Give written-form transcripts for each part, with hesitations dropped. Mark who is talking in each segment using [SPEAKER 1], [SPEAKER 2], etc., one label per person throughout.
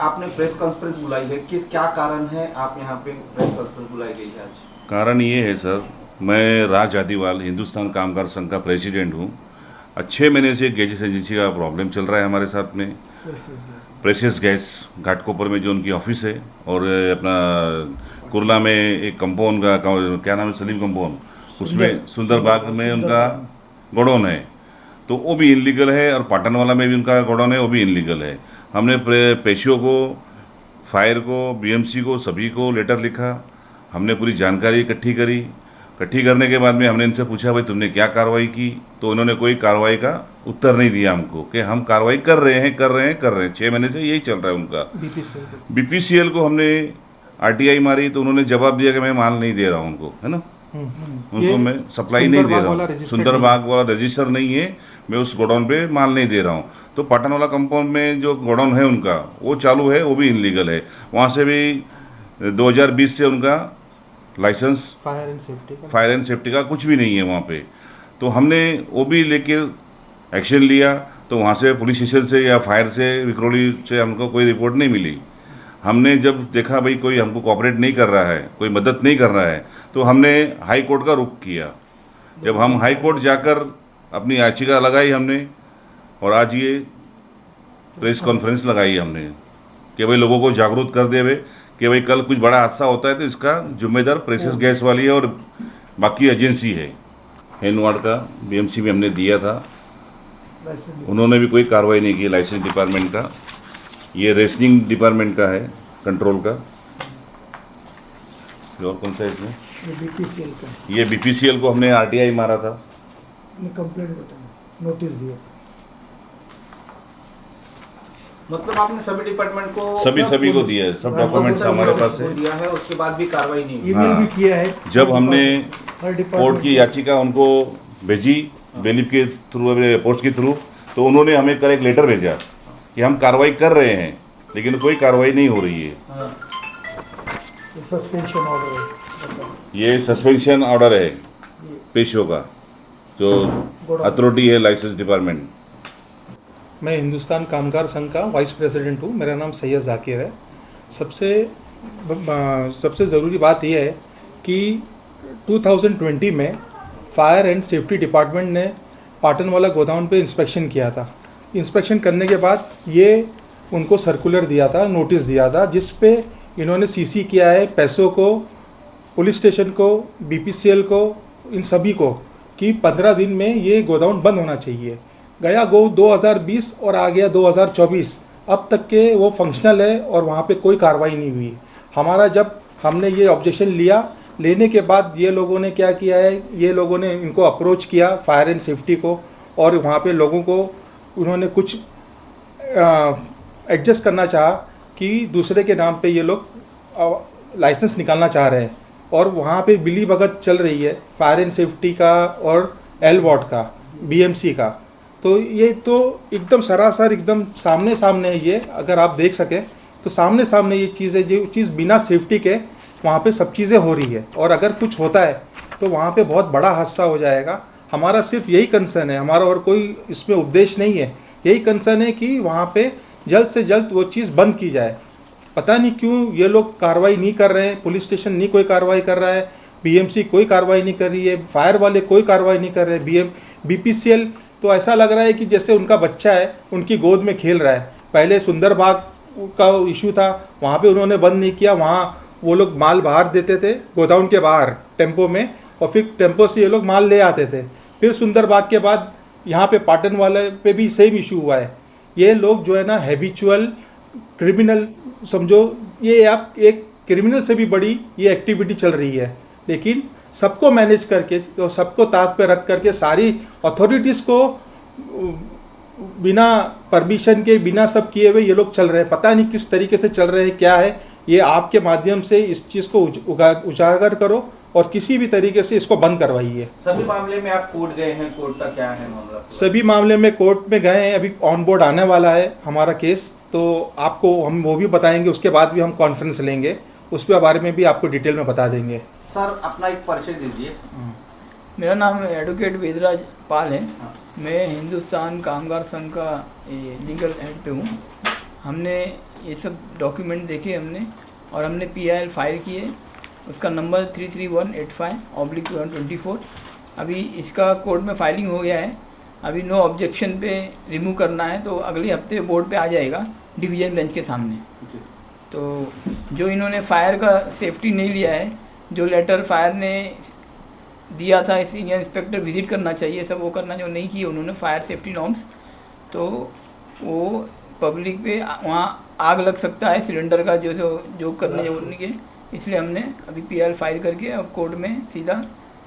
[SPEAKER 1] आपने press conference बुलाई है, किस क्या कारण है आप यहाँ पे प्रेस कॉन्फ्रेंस बुलाई गई है आज?
[SPEAKER 2] कारण ये है सर, मैं राज जादीवाल हिंदुस्तान कामगार संघ का प्रेसिडेंट हूँ। 6 महीने से गैस एजेंसी का प्रॉब्लम चल रहा है हमारे साथ में। प्रेसियस गैस घाटकोपर में जो उनकी ऑफिस है, और अपना कुर्ला में एक कंपाउंड का क्या नाम है, सलीम कंपाउंड, उसमें सुंदरबाग में उनका गोडाउन है, तो वो भी इनलीगल है। और पाटनवाला में भी उनका गोडाउन है, वो भी इनलीगल है। हमने पेशियों को, फायर को, बीएमसी को, सभी को लेटर लिखा। हमने पूरी जानकारी इकट्ठी करी। इकट्ठी करने के बाद में हमने इनसे पूछा, भाई तुमने क्या कार्रवाई की? तो उन्होंने कोई कार्रवाई का उत्तर नहीं दिया हमको, कि हम कार्रवाई कर रहे हैं। 6 महीने से यही चल रहा है उनका। बीपीसीएल को हमने आरटीआई मारी, तो उन्होंने जवाब दिया कि मैं माल नहीं दे रहा हूँ उनको, है ना, उनको मैं सप्लाई नहीं दे रहा हूँ। सुंदरबाग वाला रजिस्टर नहीं है, मैं उस गोडाउन पे माल नहीं दे रहा हूँ। तो पाटन वाला कंपाउंड में जो गोडाउन है उनका, वो चालू है, वो भी इनलीगल है। वहाँ से भी 2020 से उनका लाइसेंस फायर एंड सेफ्टी का कुछ भी नहीं है वहाँ पे। तो हमने वो भी लेके एक्शन लिया। तो वहाँ से पुलिस स्टेशन से या फायर से, विक्रोली से हमको कोई रिपोर्ट नहीं मिली। हमने जब देखा भाई कोई हमको कोऑपरेट नहीं कर रहा है, कोई मदद नहीं कर रहा है, तो हमने हाई कोर्ट का रुख किया। जब हम हाई कोर्ट जाकर अपनी याचिका लगाई हमने, और आज ये प्रेस कॉन्फ्रेंस लगाई हमने कि भाई लोगों को जागरूक कर दे कि भाई कल कुछ बड़ा हादसा होता है तो इसका जिम्मेदार प्रेसियस गैस वाली है और बाकी एजेंसी है। हैंडवार्ड का बीएमसी में हमने दिया था, उन्होंने भी कोई कार्रवाई नहीं की। लाइसेंस डिपार्टमेंट का, ये रेशनिंग डिपार्टमेंट का है, कंट्रोल का। और कौन सा है इसमें? ये बीपीसीएल को हमने आरटीआई मारा था,
[SPEAKER 3] कंप्लेंट नोटिस दिया।
[SPEAKER 1] मतलब आपने सभी डिपार्टमेंट को
[SPEAKER 2] सभी को दिया है, सब डॉक्यूमेंट्स हमारे पास है।
[SPEAKER 1] दिया है, उसके बाद भी कार्रवाई नहीं हुई।
[SPEAKER 3] ईमेल भी किया है।
[SPEAKER 2] जब हमने कोर्ट की याचिका उनको भेजी बेलिफ के थ्रू, पोस्ट के थ्रू, तो उन्होंने हमें कल एक लेटर भेजा कि हम कार्रवाई कर रहे हैं, लेकिन कोई कार्रवाई नहीं हो रही है।
[SPEAKER 3] सस्पेंशन ऑर्डर है,
[SPEAKER 2] ये सस्पेंशन ऑर्डर है पेशियों का, जो अथॉरिटी है लाइसेंस डिपार्टमेंट।
[SPEAKER 4] मैं हिंदुस्तान कामगार संघ का वाइस प्रेसिडेंट हूँ। मेरा नाम सैयद जाकिर है। सबसे ज़रूरी बात यह है कि 2020 में फायर एंड सेफ्टी डिपार्टमेंट ने पाटनवाला गोदाम पे इंस्पेक्शन किया था। इंस्पेक्शन करने के बाद ये उनको सर्कुलर दिया था, नोटिस दिया था, जिस पे इन्होंने सीसी किया है पैसों को, पुलिस स्टेशन को, बीपीसीएल को, इन सभी को, कि 15 दिन में ये गोदाम बंद होना चाहिए। गया 2020 और आ गया 2024, अब तक के वो फंक्शनल है और वहाँ पे कोई कार्रवाई नहीं हुई। हमारा जब हमने ये ऑब्जेक्शन लिया, लेने के बाद ये लोगों ने क्या किया है, ये लोगों ने इनको अप्रोच किया फायर एंड सेफ्टी को, और वहाँ पे लोगों को उन्होंने कुछ एडजस्ट करना चाहा कि दूसरे के नाम पे ये लोग लाइसेंस निकालना चाह रहे हैं। और वहाँ पे बिली भगत चल रही है फायर एंड सेफ्टी का और एल वार्ड का, बीएमसी का। तो ये तो एकदम सरासर, एकदम सामने सामने है। ये अगर आप देख सकें तो सामने सामने ये चीज़ है, जो चीज़ बिना सेफ्टी के वहाँ पे सब चीज़ें हो रही है। और अगर कुछ होता है तो वहाँ पे बहुत बड़ा हादसा हो जाएगा। हमारा सिर्फ यही कंसर्न है, हमारा और कोई इसमें उपदेश नहीं है। यही कंसर्न है कि वहाँ पे जल्द से जल्द वो चीज़ बंद की जाए। पता नहीं क्यों ये लोग कार्रवाई नहीं कर रहे हैं, पुलिस स्टेशन नहीं कोई कार्रवाई कर रहा है, बीएमसी कोई कार्रवाई नहीं कर रही है, फायर वाले कोई कार्रवाई नहीं कर रहे, बीपीसीएल तो ऐसा लग रहा है कि जैसे उनका बच्चा है, उनकी गोद में खेल रहा है। पहले सुंदरबाग का इशू था, वहाँ पे उन्होंने बंद नहीं किया। वहाँ वो लोग माल बाहर देते थे गोदाम के बाहर टेम्पो में, और फिर टेम्पो से ये लोग माल ले आते थे। फिर सुंदरबाग के बाद यहाँ पे पाटन वाले पे भी सेम इशू हुआ है। ये लोग जो है ना हैबिचुअल क्रिमिनल समझो, ये आप एक क्रिमिनल से भी बड़ी ये एक्टिविटी चल रही है। लेकिन सबको मैनेज करके और सबको ताक पे रख करके सारी अथॉरिटीज़ को बिना परमिशन के, बिना सब किए हुए ये लोग चल रहे हैं। पता नहीं किस तरीके से चल रहे हैं, क्या है ये। आपके माध्यम से इस चीज़ को उजागर करो और किसी भी तरीके से इसको बंद करवाइए।
[SPEAKER 1] सभी मामले में आप कोर्ट गए हैं, कोर्ट का क्या है मामला?
[SPEAKER 4] सभी मामले में कोर्ट में गए हैं। अभी ऑन बोर्ड आने वाला है हमारा केस, तो आपको हम वो भी बताएंगे। उसके बाद भी हम कॉन्फ्रेंस लेंगे, उस पर बारे में भी आपको डिटेल में बता देंगे।
[SPEAKER 1] सर अपना एक परिचय दीजिए।
[SPEAKER 5] मेरा नाम एडवोकेट वेदराज पाल है। मैं हिंदुस्तान कामगार संघ का लीगल हेड पे हूँ। हमने ये सब डॉक्यूमेंट देखे हमने और हमने PIL फाइल किए। उसका नंबर 33185/2024। अभी इसका कोर्ट में फाइलिंग हो गया है। अभी नो ऑब्जेक्शन पे रिमूव करना है, तो अगले हफ्ते बोर्ड पे आ जाएगा डिवीज़न बेंच के सामने। तो जो इन्होंने फायर का सेफ्टी नहीं लिया है, जो लेटर फायर ने दिया था सीनियर इंस्पेक्टर विज़िट करना चाहिए, सब वो करना जो नहीं किए उन्होंने फायर सेफ्टी नॉर्म्स, तो वो पब्लिक पे वहाँ आग लग सकता है सिलेंडर का जो करने जोड़ने के। इसलिए हमने अभी PIL फाइल करके अब कोर्ट में सीधा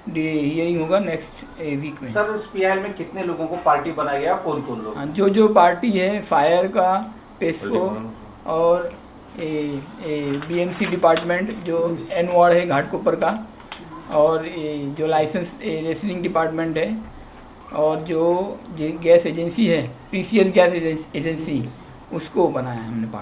[SPEAKER 5] हियरिंग होगा नेक्स्ट वीक में।
[SPEAKER 1] सर इस PIL में कितने लोगों को पार्टी बनाया गया, कौन कौन लोग?
[SPEAKER 5] हाँ, जो पार्टी है फायर का, पेस्को और BMC डिपार्टमेंट जो N वार्ड है घाटकोपर का, और जो लाइसेंस रेसलिंग डिपार्टमेंट है, और जो गैस एजेंसी है PCS गैस एजेंसी, उसको बनाया हमने पार्टी।